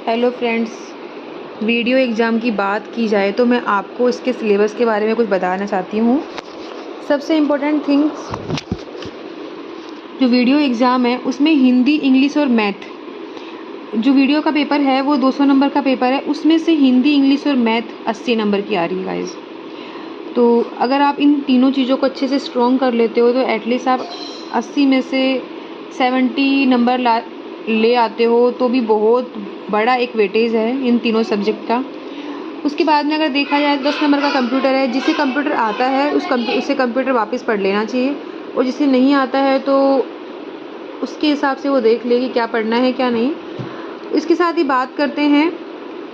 Hello friends, video exam की बात की जाए तो मैं आपको इसके सिलेबस के बारे में कुछ बताना चाहती हूँ। सबसे इम्पोर्टेंट थिंग्स, जो वीडियो एग्ज़ाम है उसमें हिंदी, इंग्लिश और मैथ, जो वीडियो का पेपर है वो 200 नंबर का पेपर है। उसमें से हिंदी, इंग्लिश और मैथ 80 नंबर की आ रही है गाइज़। तो अगर आप इन तीनों चीज़ों को अच्छे से स्ट्रॉन्ग कर लेते हो तो एटलीस्ट आप 80 में से 70 नंबर ले आते हो, तो भी बहुत बड़ा एक वेटेज है इन तीनों सब्जेक्ट का। उसके बाद में अगर देखा जाए 10 नंबर का कंप्यूटर है। जिसे कंप्यूटर आता है उसे कंप्यूटर वापस पढ़ लेना चाहिए, और जिसे नहीं आता है तो उसके हिसाब से वो देख ले कि क्या पढ़ना है क्या नहीं। इसके साथ ही बात करते हैं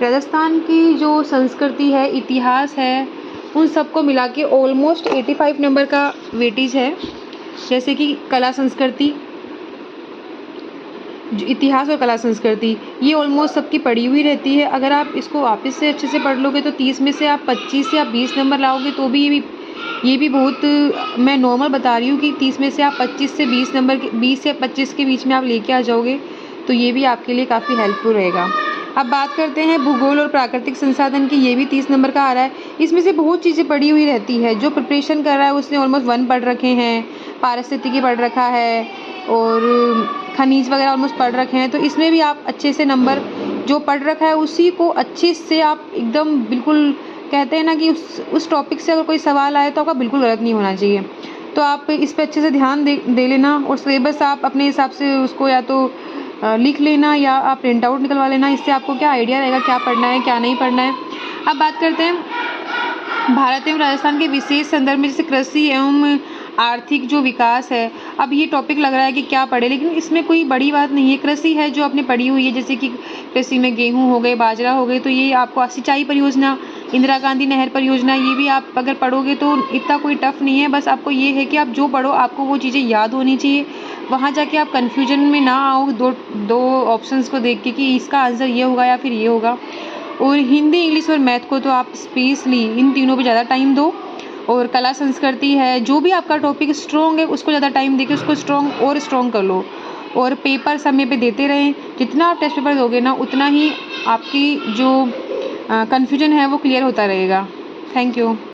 राजस्थान की जो संस्कृति है, इतिहास है, उन सबको मिला के ऑलमोस्ट 85 नंबर का वेटेज है। जैसे कि कला संस्कृति, जो इतिहास और कला संस्कृति, ये ऑलमोस्ट सबकी पढ़ी हुई रहती है। अगर आप इसको वापस से अच्छे से पढ़ लोगे तो 30 में से आप 25 या 20 नंबर लाओगे, तो भी ये भी बहुत, मैं नॉर्मल बता रही हूँ कि 30 में से आप 25 से 20 नंबर के 20 या 25 के बीच में आप लेके आ जाओगे, तो ये भी आपके लिए काफ़ी हेल्पफुल रहेगा। अब बात करते हैं भूगोल और प्राकृतिक संसाधन की। ये भी 30 नंबर का आ रहा है। इसमें से बहुत चीज़ें पढ़ी हुई रहती है। जो प्रिपरेशन कर रहा है उसने ऑलमोस्ट 1 पढ़ रखे हैं, पारिस्थितिकी पढ़ रखा है और खनिज वगैरह ऑलमोस्ट पढ़ रखे हैं। तो इसमें भी आप अच्छे से नंबर, जो पढ़ रखा है उसी को अच्छे से आप एकदम बिल्कुल, कहते हैं ना कि उस टॉपिक से अगर कोई सवाल आए तो आपका बिल्कुल गलत नहीं होना चाहिए। तो आप इस पे अच्छे से ध्यान दे लेना, और सिलेबस आप अपने हिसाब से उसको या तो लिख लेना या आप प्रिंट आउट निकलवा लेना। इससे आपको क्या आइडिया रहेगा क्या पढ़ना है क्या नहीं पढ़ना है। अब बात करते हैं भारत एवं राजस्थान के विशेष संदर्भ में, जैसे कृषि एवं आर्थिक जो विकास है। अब ये टॉपिक लग रहा है कि क्या पढ़े, लेकिन इसमें कोई बड़ी बात नहीं है। कृषि है जो आपने पढ़ी हुई है, जैसे कि कृषि में गेहूँ हो गए, बाजरा हो गए, तो ये आपको सिंचाई परियोजना, इंदिरा गांधी नहर परियोजना, ये भी आप अगर पढ़ोगे तो इतना कोई टफ नहीं है। बस आपको ये है कि आप जो पढ़ो आपको वो चीज़ें याद होनी चाहिए। वहाँ जाके आप कन्फ्यूजन में ना आओ दो ऑप्शंस को देख के कि इसका आंसर ये होगा या फिर ये होगा। और हिंदी, इंग्लिश और मैथ को तो आप स्पेशली इन तीनों पे ज़्यादा टाइम दो। और कला संस्कृति है, जो भी आपका टॉपिक स्ट्रॉन्ग है उसको ज़्यादा टाइम देके उसको स्ट्रॉन्ग कर लो, और पेपर समय पे देते रहें। जितना आप टेस्ट पेपर दोगे ना, उतना ही आपकी जो कन्फ्यूजन है वो क्लियर होता रहेगा। Thank you.